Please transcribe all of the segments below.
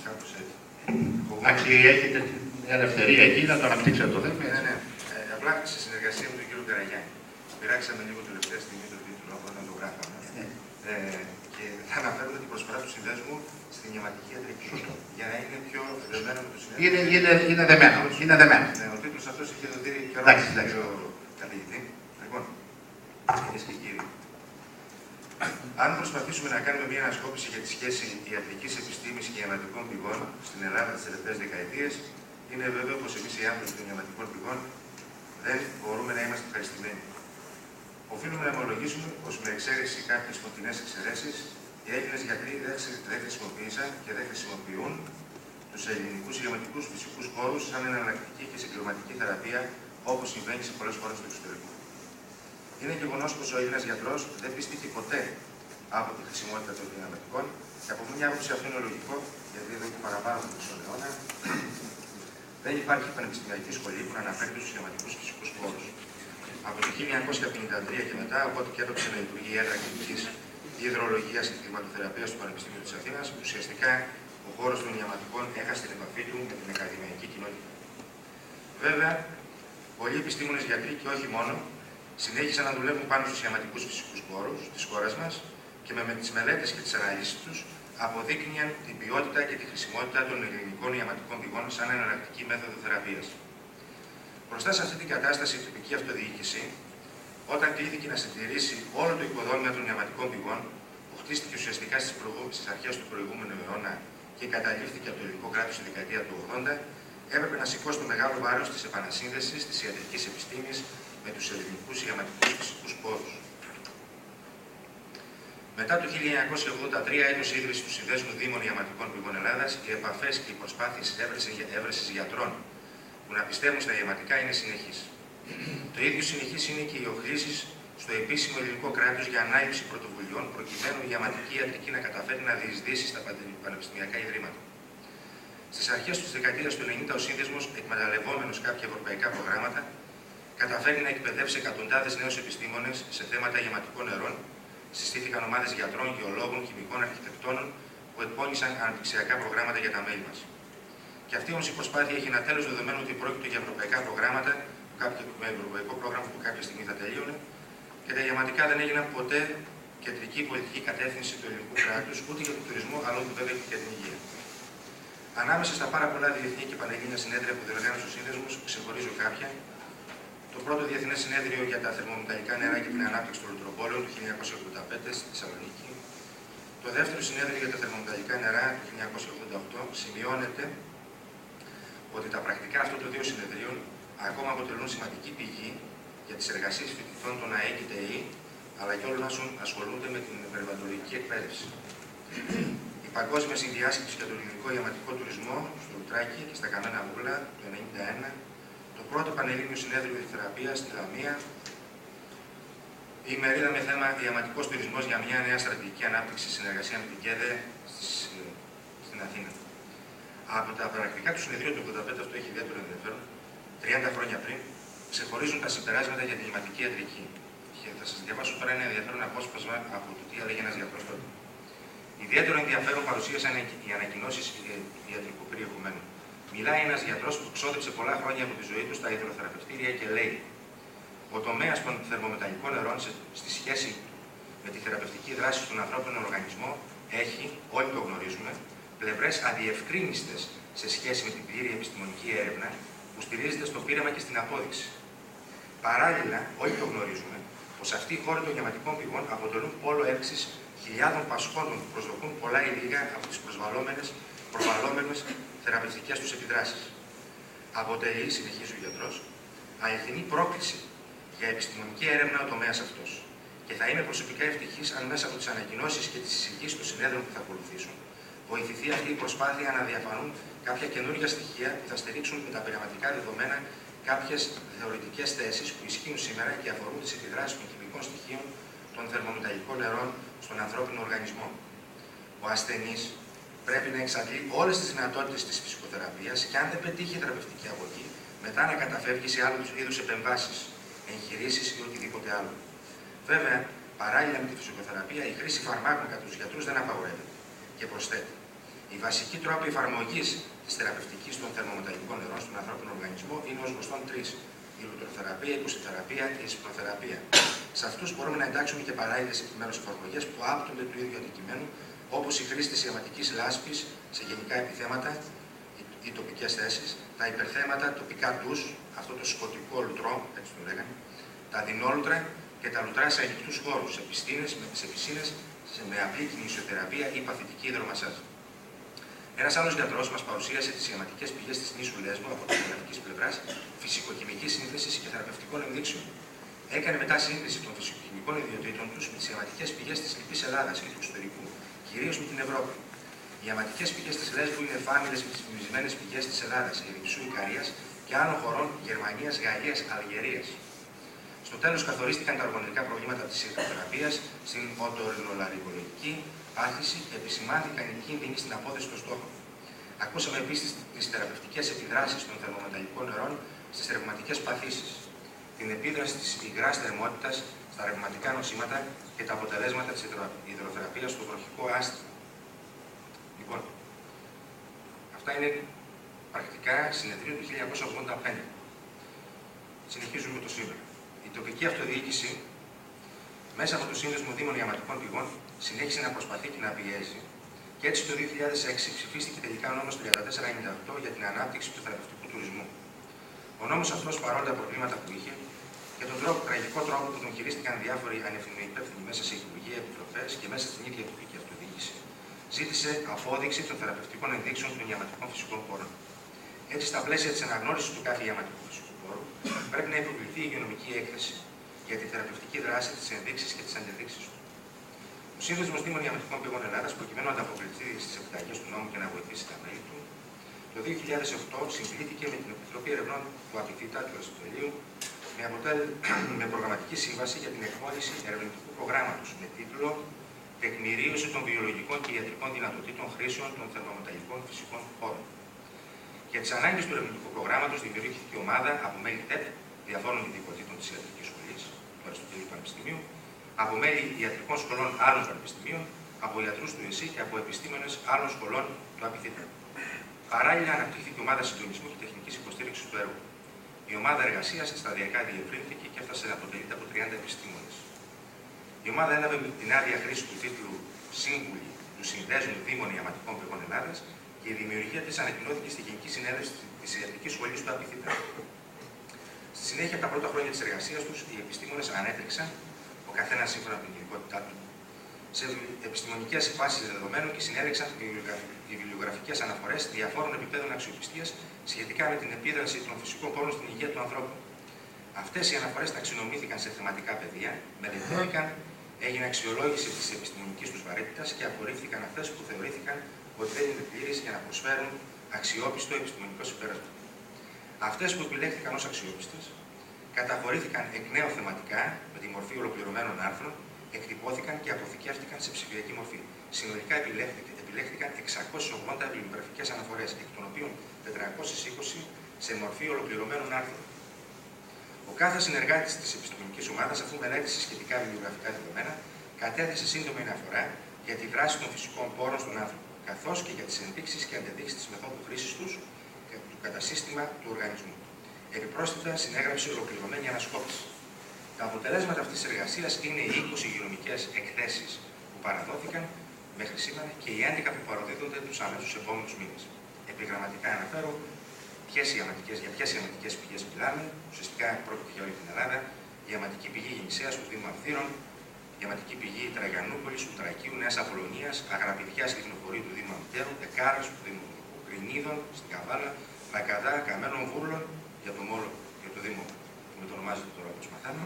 Κάπως έτσι. Εντάξει, έχετε την ελευθερία εκεί να το αναπτύξετε το θέμα. Ναι. Απλά σε συνεργασία με τον κύριο Καραγιάννη. Πειράξαμε λίγο τελευταία στιγμή το τίτλο όταν το γράφαμε. Και θα αναφέρω την προσφορά του συνδέσμου στην νιαματική ιατρική. Για να είναι πιο δεμένο με το συνδέσμο. Είναι δεμένο. Ναι, ο τίτλος αυτός είχε δοθεί και ρόλο στον κύριο καθηγητή. Λοιπόν, κυρίες και κύριοι, αν προσπαθήσουμε να κάνουμε μια ανασκόπηση για τη σχέση ιατρικής επιστήμης και ιαματικών πηγών στην Ελλάδα τις τελευταίες δεκαετίες, είναι βέβαιο πως εμείς οι άνθρωποι των ιαματικών πηγών δεν μπορούμε να είμαστε ευχαριστημένοι. Οφείλουμε να ομολογήσουμε πως με εξαίρεση κάποιες φωτεινές εξαιρέσεις, οι Έλληνες γιατροί δεν χρησιμοποίησαν και δεν χρησιμοποιούν τους ελληνικούς ιαματικούς φυσικούς πόρους σαν εναλλακτική και συμπληρωματική θεραπεία, όπως συμβαίνει σε πολλές χώρες του εξωτερικού. Είναι γεγονός πως ο Έλληνας γιατρός δεν πιστήκε ποτέ από τη χρησιμότητα των ιαματικών και από μια άποψη αυτό είναι λογικό, γιατί εδώ και παραπάνω από μισό αιώνα δεν υπάρχει πανεπιστημιακή σχολή που να αναφέρει τους ιαματικούς φυσικούς πόρους. Από το 1953 και μετά, οπότε και έπαιξε να λειτουργεί η έδρα κλινικής υδρολογίας και κλιματοθεραπείας του Πανεπιστημίου της Αθήνας, ουσιαστικά ο χώρος των ιαματικών έχασε την επαφή του με την ακαδημαϊκή κοινότητα. Βέβαια, πολλοί επιστήμονες γιατροί και όχι μόνο συνέχισαν να δουλεύουν πάνω στους ιαματικούς φυσικούς πόρους της χώρας μας και με τις μελέτες και τις αναλύσεις τους αποδείκνυαν την ποιότητα και τη χρησιμότητα των ελληνικών ιαματικών πηγών σαν εναλλακτική μέθοδο θεραπείας. Μπροστά σε αυτή την κατάσταση, η τοπική αυτοδιοίκηση, όταν κλήθηκε να συντηρήσει όλο το οικοδόμημα των ιαματικών πηγών, που χτίστηκε ουσιαστικά στις αρχές του προηγούμενου αιώνα και καταλήφθηκε από το ελληνικό κράτος στη δεκαετία του 80, έπρεπε να σηκώσει το μεγάλο βάρος της επανασύνδεσης της ιατρικής επιστήμης με τους ελληνικούς ιαματικούς φυσικούς πόρους. Μετά το 1983, έτος ίδρυση του Συνδέσμου Δήμων Ιαματικών Πηγών Ελλάδας, οι επαφές και οι προσπάθειες έβρεσης γιατρών που να πιστεύουν στα ιαματικά είναι συνεχείς. Το ίδιο συνεχής είναι και οι οχλήσεις στο επίσημο ελληνικό κράτος για ανάληψη πρωτοβουλειών προκειμένου η ιαματική ιατρική να καταφέρει να διεισδύσει στα πανεπιστημιακά ιδρύματα. Στις αρχές της δεκαετίας του 90, ο Σύνδεσμος, εκμεταλλευόμενος κάποια ευρωπαϊκά προγράμματα, καταφέρει να εκπαιδεύσει εκατοντάδες νέους επιστήμονες σε θέματα ιαματικών νερών. Συστήθηκαν ομάδες γιατρών, γεωλόγων, χημικών, αρχιτεκτόνων που εκπώνησαν αναπτυξιακά προγράμματα για τα μέλη μας. Και αυτή όμως η προσπάθεια έχει ένα τέλος, δεδομένου ότι πρόκειται για ευρωπαϊκά προγράμματα, με ευρωπαϊκό πρόγραμμα που κάποια στιγμή θα τελείωνε, και τα ιαματικά δεν έγιναν ποτέ κεντρική πολιτική κατεύθυνση του ελληνικού κράτους, ούτε για τον τουρισμό, αλλά ούτε βέβαια και για την υγεία. Ανάμεσα στα πάρα πολλά διεθνή και πανελλήνια συνέδρια που διοργάνωσε ο Σύνδεσμος, ξεχωρίζω κάποια. Το πρώτο Διεθνές Συνέδριο για τα Θερμομεταλλικά Νερά και την Ανάπτυξη των Λουτροπόλεων του 1985 στη Θεσσαλονίκη. Το δεύτερο Συνέδριο για τα Θερμομεταλλικά Νερά του 1988 σημειώνεται ότι τα πρακτικά αυτών των δύο συνεδρίων ακόμα αποτελούν σημαντική πηγή για τις εργασίες φοιτητών των ΑΕ και ΤΕΗ, αλλά και όλων όσων ασχολούνται με την περιβαλλοντολογική εκπαίδευση. Η Παγκόσμια Συνδιάσκεψη για τον Ελληνικό Ιαματικό Τουρισμό στο Λουτράκι και στα Καμένα Βούλα το 1991, το πρώτο Πανελλήνιο Συνέδριο Θεραπείας στη Λαμία, η ημερίδα με θέμα Ιαματικός Τουρισμός για μια νέα στρατηγική ανάπτυξη συνεργασία με την ΚΕΔΕ στην Αθήνα. Από τα πρακτικά του συνεδρίου του 1985, αυτό έχει ιδιαίτερο ενδιαφέρον, 30 χρόνια πριν, ξεχωρίζουν τα συμπεράσματα για την ιαματική ιατρική. Και θα σας διαβάσω τώρα ένα ενδιαφέρον απόσπασμα από το τι έλεγε ένας γιατρός τότε. Ιδιαίτερο ενδιαφέρον παρουσίασαν οι ανακοινώσεις ιατρικού περιεχομένου. Μιλάει ένας γιατρός που ξόδεψε πολλά χρόνια από τη ζωή του στα υδροθεραπευτήρια και λέει: ο τομέας των θερμομεταλλικών νερών στη σχέση με τη θεραπευτική δράση στον ανθρώπινο οργανισμό έχει, όλοι το γνωρίζουμε, πλευρές αδιευκρίνιστες σε σχέση με την πλήρη επιστημονική έρευνα που στηρίζεται στο πείραμα και στην απόδειξη. Παράλληλα, όλοι το γνωρίζουμε πως αυτοί οι χώροι των ιαματικών πηγών αποτελούν πόλο έψης χιλιάδων πασχόντων που προσδοκούν πολλά ή λίγα από τις προβαλλόμενες θεραπευτικές τους επιδράσεις. Αποτελεί, συνεχίζει ο γιατρός, αληθινή πρόκληση για επιστημονική έρευνα ο τομέας αυτός. Και θα είμαι προσωπικά ευτυχής αν μέσα από τις ανακοινώσεις και τις συζητήσεις των συνέδρων που θα ακολουθήσουν βοηθηθεί αυτή η προσπάθεια να διαφανούν κάποια καινούργια στοιχεία που θα στηρίξουν με τα πειραματικά δεδομένα κάποιες θεωρητικές θέσεις που ισχύουν σήμερα και αφορούν τις επιδράσεις των χημικών στοιχείων των θερμομεταλλικών νερών στον ανθρώπινο οργανισμό. Ο ασθενής πρέπει να εξαντλεί όλες τις δυνατότητες της φυσικοθεραπείας και αν δεν πετύχει η θεραπευτική αγωγή, μετά να καταφεύγει σε άλλου είδους επεμβάσεις, εγχειρήσεις ή οτιδήποτε άλλο. Βέβαια, παράλληλα με τη φυσικοθεραπεία, η χρήση φαρμάκων κατά τους γιατρούς δεν απαγορεύεται. Και προσθέτει: η Οι βασικοί τρόποι εφαρμογής της θεραπευτικής των θερμομεταλλικών νερών στον ανθρώπινο οργανισμό είναι ως γνωστόν τρεις: η λουτροθεραπεία, η υποσυθεραπεία και η σπροθεραπεία. Σε αυτούς μπορούμε να εντάξουμε και παράλληλες επιμέρους εφαρμογές που άπτονται του ίδιου αντικειμένου, όπως η χρήση της ιαματικής λάσπης σε γενικά επιθέματα ή τοπικές θέσεις, τα υπερθέματα τοπικά ντους, αυτό το σκοτικό λουτρό, έτσι το λέγανε, τα δεινόλουτρα και τα λουτρά σε ανοιχτούς χώρους, σε πισίνες, με απλή κινησιοθεραπεία ή παθητική υδρομασάζ. Ένας άλλος γιατρός μας παρουσίασε τις ιαματικές πηγές της νήσου Λέσβου από την ιαματικής πλευράς, φυσικοκημικής σύνθεσης και θεραπευτικών ενδείξεων. Έκανε μετά σύγκριση των φυσικοκημικών ιδιωτήτων τους με τις ιαματικές πηγές της λοιπής Ελλάδας και του εξωτερικού, κυρίως με την Ευρώπη. Οι ιαματικές πηγές της Λέσβου είναι εφάμιλες με τις φημισμένες πηγές της Ελλάδας, Ερυψού, Ικαρίας και άλλων χωρών Γερμανίας, Γαλλίας, Αλγερίας. Στο τέλος, καθορίστηκαν τα οργανωτικά προβλήματα της υδροθεραπείας στην οτορινολαρικολογική άθληση και επισημάνθηκαν οι κίνδυνοι στην απόδοση των στόχων. Ακούσαμε επίσης τις θεραπευτικές επιδράσεις των θερμομεταλλικών νερών στις ρευματικές παθήσεις, την επίδραση της υγράς θερμότητας στα ρευματικά νοσήματα και τα αποτελέσματα της υδροθεραπείας στο βροχικό άστημα. Λοιπόν, αυτά είναι πρακτικά συνεδρίου του 1985. Συνεχίζουμε το σήμερα. Η τοπική αυτοδιοίκηση, μέσα από το Σύνδεσμο Δήμων Ιαματικών Πηγών, συνέχισε να προσπαθεί και να πιέζει, και έτσι το 2006 ψηφίστηκε τελικά ο νόμος 3498 για την ανάπτυξη του θεραπευτικού τουρισμού. Ο νόμος αυτός, παρόλα τα προβλήματα που είχε και τον τραγικό τρόπο που τον χειρίστηκαν διάφοροι ανευθυνοί μέσα σε υπουργεία, επιτροπές και μέσα στην ίδια τοπική αυτοδιοίκηση, ζήτησε απόδειξη των θεραπευτικών ενδείξεων των ιαματικών φυσικών πόρων. Έτσι, στα πλαίσια της αναγνώρισης του κάθε ιαματικού φυσικού πόρου, πρέπει να υποβληθεί η υγειονομική έκθεση για τη θεραπευτική δράση, τις ενδείξεις και τις αντιδείξεις του. Ο Σύνδεσμος Δήμων Ιαματικών Πηγών Ελλάδας, προκειμένου να ανταποκριθεί στις επιταγές του νόμου και να βοηθήσει τα μέλη του, το 2008 συμπλήθηκε με την Επιτροπή Ερευνών του ΑΠΙΘΙΤΑ του Αριστοτελείου με προγραμματική σύμβαση για την εκπόνηση ερευνητικού προγράμματος με τίτλο «Τεκμηρίωση των βιολογικών και ιατρικών δυνατοτήτων χρήσεων των θερμομεταλλικών φυσικών πόρων». Για τις ανάγκες του ερευνητικού προγράμματος δημιουργήθηκε ομάδα από μέλη ΤΕΠ διαφόρων ειδικοτήτων της Ιατρικής Σχολής του Αριστοτελείου Πανεπιστημίου, από μέλη ιατρικών σχολών άλλων πανεπιστημίων, από ιατρούς του ΕΣΥ και από επιστήμονες άλλων σχολών του ΑΠΙΘΙΤΑ. Παράλληλα, αναπτύχθηκε η ομάδα συντονισμού και τεχνικής υποστήριξης του έργου. Η ομάδα εργασίας σταδιακά διευρύνθηκε και έφτασε να αποτελείται από 30 επιστήμονες. Η ομάδα έλαβε την άδεια χρήση του τίτλου Σύμβουλη του Συνδέσμου Δήμων Ιαματικών Πηγών Ελλάδας και η δημιουργία της ανακοινώθηκε στη Γενική Συνέλευση της Ιατρικής Σχολής του ΑΠΙΘΙΤΑ. Στη συνέχεια, από τα πρώτα χρόνια της εργασίας τους, οι επιστήμονες ανέτρεξαν, ο καθένας σύμφωνα με την ειδικότητά του, σε επιστημονικές βάσεις δεδομένων και συνέλεξαν βιβλιογραφικές αναφορές διαφόρων επιπέδων αξιοπιστίας σχετικά με την επίδραση των φυσικών πόρων στην υγεία του ανθρώπου. Αυτές οι αναφορές ταξινομήθηκαν σε θεματικά πεδία, μελετήθηκαν, έγινε αξιολόγηση της επιστημονικής τους βαρύτητας και απορρίφθηκαν αυτές που θεωρήθηκαν ότι δεν είναι πλήρες για να προσφέρουν αξιόπιστο επιστημονικό συμπέρασμα. Αυτές που επιλέχθηκαν ως αξιόπιστες καταχωρήθηκαν εκ νέου θεματικά με τη μορφή ολοκληρωμένων άρθρων, εκτυπώθηκαν και αποθηκεύτηκαν σε ψηφιακή μορφή. Συνολικά επιλέχθηκαν 680 βιβλιογραφικές αναφορές, εκ των οποίων 420 σε μορφή ολοκληρωμένων άρθρων. Ο κάθε συνεργάτης της επιστημονικής ομάδας, αφού μελέτησε σχετικά βιβλιογραφικά δεδομένα, κατέθεσε σύντομη αναφορά για τη δράση των φυσικών πόρων στον άνθρωπο, καθώς και για τις ενδείξεις και αντεδείξεις της μεθόδου χρήσης τους και του κατασύστημα του οργανισμού. Επιπρόσθετα, συνέγραψε ολοκληρωμένη ανασκόπηση. Τα αποτελέσματα αυτής της εργασίας είναι οι 20 υγειονομικές εκθέσεις που παραδόθηκαν μέχρι σήμερα και οι 11 που παροδίδονται τους αμέσως επόμενους μήνες. Επιγραμματικά αναφέρω για ποιες ιαματικές πηγές μιλάμε. Ουσιαστικά πρόκειται για όλη την Ελλάδα. Η ιαματική πηγή Γεννησέας του Δήμου Αυθύρων, η ιαματική πηγή Τραγιανούπολης, Ουτρακίου, Νέας Απολωνίας, Αγραπηδιάς Λιθνοφορείου του Δήμου Αμυτέρου, Δεκάρας του Δήμου Κρινίδων, στην Καβάλα, Λακαδά, Καμένων Βούρλων, για το Δήμο που με το ονομάζεται τώρα όπως μαθαίνω,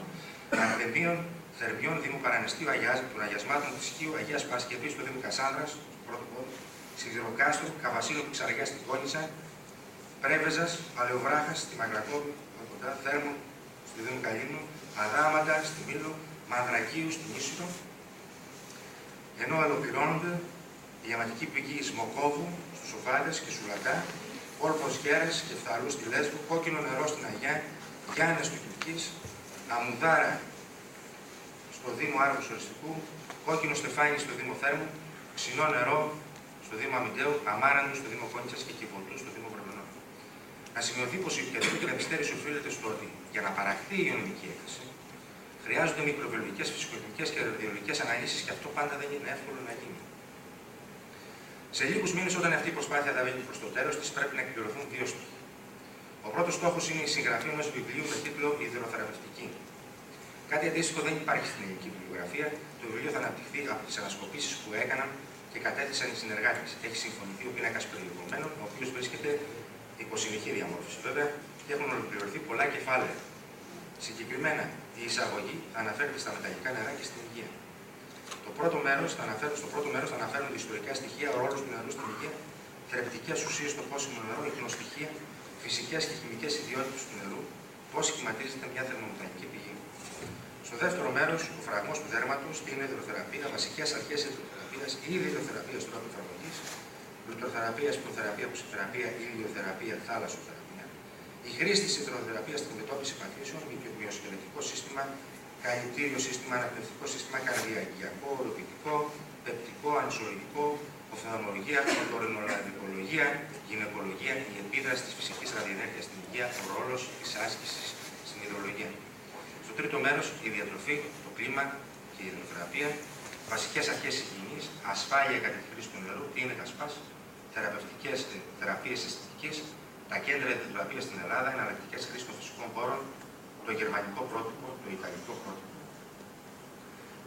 Ανδεμίων, Θερμιών, Δήμου Παρανεστίου, των Αγιασμάτων της Χίου, Αγίας Παρασκευής του Δήμου Κασάνδρας, πρώτο πόδι, Σιδηροκάστρου, Καβασίλου Πιξαριά στην Κόνισσα, Πρέβεζας, Παλαιοβράχας στη Μαγρακόπη, κοντά, Θέρμων στο Δήμο Καλίνου, Αδάματα στη Μήλο, Μανδρακίου στην Ίσυρο, ενώ ολοκληρώνονται η ιαματική πηγή Σμοκόβου στους Σοφάδες και Σουλακά, Κόρπος Γέρες και Φθαλού στη Λέσβο, Κόκκινο νερό στην Αγιά, Γιάννες του Κιλκής, Αμουδάρα στο Δήμο Άργους Οριστικού, Κόκκινο Στεφάνι στο Δήμο Θέρμου, Ξινό νερό στο Δήμο Αμυντέου, Αμάραντου στο Δήμο Κόνιτσας και Κιβωτού στο Δήμο Βρετανών. Να σημειωθεί πως η οποιαδήποτε καθυστέρηση οφείλεται στο ότι για να παραχθεί η ионική έκθεση χρειάζονται μικροβιολογικές, φυσικολογικές και ραδιολογικές αναλύσεις και αυτό πάντα δεν είναι εύκολο να γίνει. Σε λίγους μήνες, όταν αυτή η προσπάθεια θα βγει προς το τέλος της, πρέπει να εκπληρωθούν δύο στόχοι. Ο πρώτος στόχος είναι η συγγραφή ενός βιβλίου με τίτλο «Υδροθεραπευτική». Κάτι αντίστοιχο δεν υπάρχει στην ελληνική βιβλιογραφία. Το βιβλίο θα αναπτυχθεί από τις ανασκοπήσεις που έκαναν και κατέθεσαν οι συνεργάτες. Έχει συμφωνηθεί ο πίνακας περιεχομένων, ο οποίος βρίσκεται υπό συνεχή διαμόρφωση βέβαια και έχουν ολοκληρωθεί πολλά κεφάλαια. Συγκεκριμένα, η εισαγωγή θα αναφέρεται στα μεταλλικά νερά και στην υγεία. Στο πρώτο μέρος θα αναφέρονται ιστορικά στοιχεία, ο ρόλος του νερού στην υγεία, θρεπτικές ουσίες στο πόσιμο νερό, ιχνοστοιχεία, φυσικές και χημικές ιδιότητες του νερού, πώς σχηματίζεται μια θερμομηχανική πηγή. Στο δεύτερο μέρος, ο φραγμός του δέρματος, την υδροθεραπεία, βασικές αρχές υδροθεραπείας, είδη υδροθεραπείας, τρόπο εφαρμογής, λουτροθεραπεία, σπιροθεραπεία, πουσιοθεραπεία, ηλιοθεραπεία, θάλασσοθεραπεία. Η χρήση της υδροθεραπείας στην αντιμετώπιση παθήσεων, μυοσκελετικό σύστημα, καλλιτήριο σύστημα, αναπνευστικό σύστημα, καρδιακιακό, οροπητικό, πεπτικό, ανισολογικό, οφθαλμολογία, οτορινολαδικολογία, γυναικολογία, η επίδραση της φυσικής ραδιενέργειας στην υγεία, ο ρόλος της άσκησης στην υδρολογία. Στο τρίτο μέρος, η διατροφή, το κλίμα και η υδροθεραπεία, βασικές αρχές υγιεινής, ασφάλεια κατά τη χρήση του νερού, τι είναι τα ΣΠΑΣ, θεραπευτικές θεραπείες αισθητικής, τα κέντρα υδροθεραπείας στην Ελλάδα, εναλλακτικές χρήσεις των φυσικών πόρων, το γερμανικό πρότυπο, το ιταλικό πρότυπο.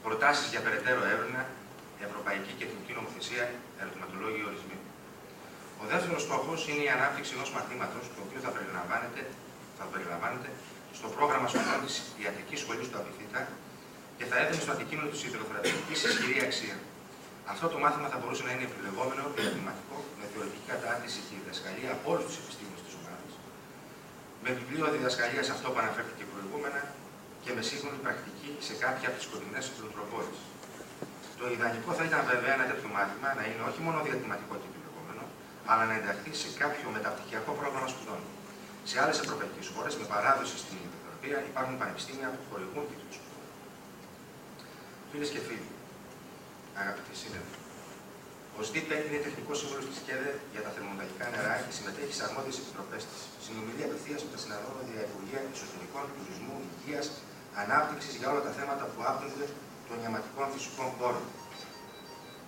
Προτάσεις για περαιτέρω έρευνα, ευρωπαϊκή και εθνική νομοθεσία, ερωτηματολόγιο ορισμοί. Ο δεύτερος στόχος είναι η ανάπτυξη ενός μαθήματος, το οποίο θα περιλαμβάνεται στο πρόγραμμα σχολών της ιατρικής σχολής του Απιθύτα και θα έδινε στο αντικείμενο της υδροθεραπευτικής ισχυρή αξία. Αυτό το μάθημα θα μπορούσε να είναι επιλεγόμενο, διαδηματικό, με θεωρητική κατάρτιση και διδασκαλία από όλους τους επιστήμονες της ομάδας, με βιβλίο διδασκαλίας αυτό που αναφέρθηκε προηγούμενα και με σύγχρονη πρακτική σε κάποια από τις κοντινές κτηνοτροφίες. Το ιδανικό θα ήταν βέβαια ένα τέτοιο μάθημα να είναι όχι μόνο διαδηματικό και επιλεγόμενο, αλλά να ενταχθεί σε κάποιο μεταπτυχιακό πρόγραμμα σπουδών. Σε άλλες ευρωπαϊκές χώρες με παράδοση στην υδροθεραπεία υπάρχουν πανεπιστήμια που χορηγούν τίτλους σπουδών. Φίλες και φίλοι, αγαπητοί σύνδεσμοι, ο ΣΔΙΠ είναι τεχνικό σύμβουλο τη ΚΕΔΕ για τα θερμομεταλλικά νερά και συμμετέχει σε αρμόδιες επιτροπές της. Συνομιλεί απευθείας με τα συναρμόδια Υπουργεία Εσωτερικών, Τουρισμού, Υγείας, Ανάπτυξης για όλα τα θέματα που άπτονται των νιαματικών φυσικών πόρων.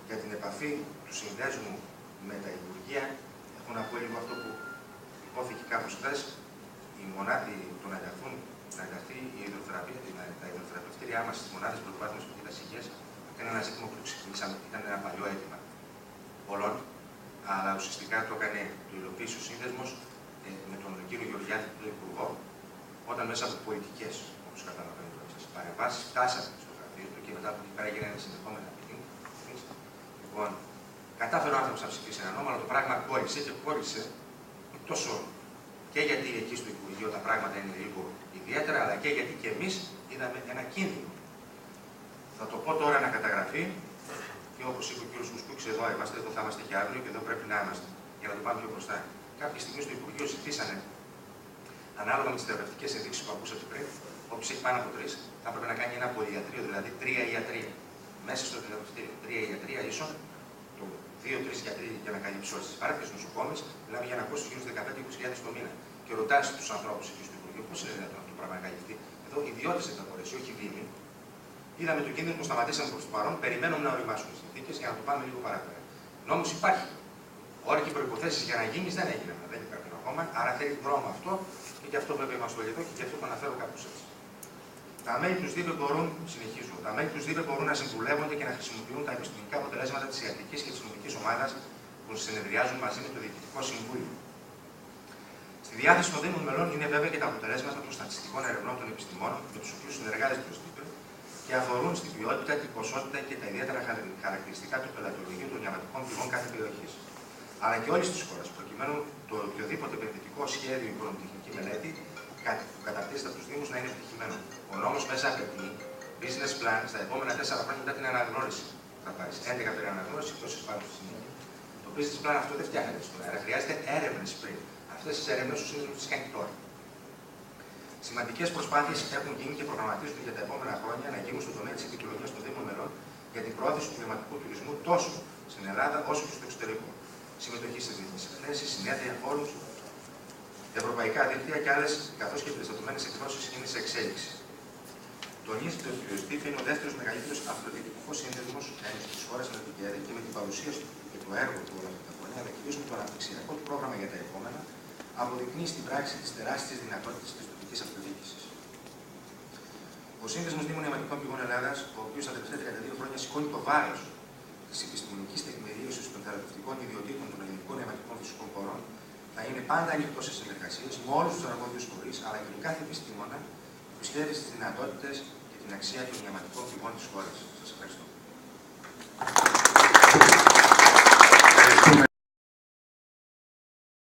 Για την επαφή του συνδέσμου με τα Υπουργεία, έχω να πω λίγο αυτό που υπόθηκε κάπως χθες, το να ενταχθεί η υδροθεραπεία, τα υδροθεραπευτήριά μας στις μονάδες προπάθμιας φωτεινής υγείας, ήταν ένα ζήτημα που το ξεκινήσαμε, ήταν ένα παλιό αίτημα πολλών, αλλά ουσιαστικά το έκανε, το υλοποίησε ο σύνδεσμος με τον κύριο Γεωργιάδη, τον Υπουργό, όταν μέσα από πολιτικές, όπως καταλαβαίνετε, παρεμβάσεις, φτάσαμε στο γραφείο του και μετά από εκεί πέρα έγιναν συνεχόμενα ποινή. Λοιπόν, κατάφερε ο άνθρωπος να ψηφίσει ένα νόμο, αλλά το πράγμα κόλλησε και κόλλησε τόσο και γιατί εκεί στο Υπουργείο τα πράγματα είναι λίγο ιδιαίτερα, αλλά και γιατί και εμείς είδαμε ένα κίνδυνο. Θα το πω τώρα να καταγραφεί και όπως είπε ο κ. Κουσκούκης, εδώ είμαστε, εδώ θα είμαστε και αύριο και εδώ πρέπει να είμαστε, για να το πάμε πιο μπροστά. Κάποια στιγμή στο Υπουργείο ζητήσανε, ανάλογα με τις θεραπευτικές ενδείξεις που ακούσατε πριν, όποιος έχει πάνω από 3, θα πρέπει να κάνει ένα πολυιατρείο, δηλαδή 3 ιατρία. Μέσα στο θεραπευτήριο. 3 ιατρία ίσον, το 2-3 γιατροί για να καλύψει όλες τις παράκτητες νοσοκόμες, δηλαδή για να ακούσει γύρω 15-20.000 το μήνα. Και ρωτάς τους ανθρώπους εκεί στο Υπουργείο πώς είναι δυνατόν αυτό το πράγμα να καλυφθεί. Εδώ ιδιώτες δεν θα μπορέσει, όχι δήμοι. Είδαμε το κίνδυνο που σταματήσαμε προς το παρόν, περιμένουμε να οριμάσουν οι συνθήκες για να το πάμε λίγο παραπέρα. Νόμος υπάρχει. Όροι και προϋποθέσεις για να γίνει δεν έγιναν, δεν υπάρχουν ακόμα, άρα θέλει δρόμο αυτό και γι' αυτό βέβαια είμαστε όλοι εδώ και γι' αυτό το αναφέρω κάπως έτσι. Τα μέλη του ΣΔΙΠ μπορούν, συνεχίζω, τα μέλη του ΣΔΙΠ μπορούν να συμβουλεύονται και να χρησιμοποιούν τα επιστημονικά αποτελέσματα της ιατρικής και της νομικής ομάδας που συνεδριάζουν μαζί με το Διοικητικό Συμβούλιο. Στη διάθεση των Δήμων μελών είναι βέβαια και τα αποτελέσματα των στατιστικών ερευνών των επιστημόνων με τους οποίους συνεργάζεται το ΣΔΙΠ και αφορούν στην ποιότητα, την ποσότητα και τα ιδιαίτερα χαρακτηριστικά του πελατολογίου των νιαματικών πηγών κάθε περιοχή. Αλλά και όλη τη χώρα, προκειμένου το οποιοδήποτε επενδυτικό σχέδιο ή οικονομική μελέτη που καταρτίζεται από του Δήμου να είναι επιτυχημένο. Ο νόμος μέσα απαιτεί business plan στα επόμενα 4 χρόνια μετά την αναγνώριση. Θα πάρει 11 περί αναγνώριση και όσε πάρει στη συνέχεια. Το business plan αυτό δεν φτιάχνεται στον αέρα. Χρειάζεται έρευνε πριν. Αυτές τις έρευνες ο Σύνδεσμος τις κάνει τώρα. Σημαντικές προσπάθειες έχουν γίνει και προγραμματίζονται για τα επόμενα χρόνια να γίνουν στον τομέα της επικοινωνίας των Δήμων μελών για την προώθηση του κλιματικού τουρισμού τόσο στην Ελλάδα όσο και στο εξωτερικό. Συμμετοχή σε διεθνείς εκθέσεις, συνέδρια, φόρους, ευρωπαϊκά δίκτυα και άλλες, καθώς και περιστατωμένες εκδόσεις είναι σε εξέλιξη. Τονίζεται ότι ο ΣΤΙΦ είναι ο δεύτερος μεγαλύτερος αυτοδιοικητικός σύνδεσμος της χώρας με την ΚΕΔΕ και με την παρουσία του και το έργο του Ολυμπιακού, αλλά κυρίως με το αναπτυξιακό του πρόγραμμα για τα επόμενα, αποδεικνύει στην πράξη τις τεράστιες δυνατότητες της τοπικής αυτοδιοίκησης. Ο Σύνδεσμος Δήμων Ιαματικών Πηγών Ελλάδας, ο οποίος τα τελευταία 32 χρόνια σηκώνει το βάρος της επιστημονικής τεκμηρίωσης των θεραπευτικών ιδιωτήτων των ελληνικών ιαματικών φυσικών πόρων, θα είναι πάντα ανοιχτό σε συνεργασίες με όλους τους αρμόδιους φορείς, αλλά και με κάθε επιστήμονα που πιστεύει στις δυνατότητες και την αξία των ιαματικών πηγών της χώρας. Σας ευχαριστώ.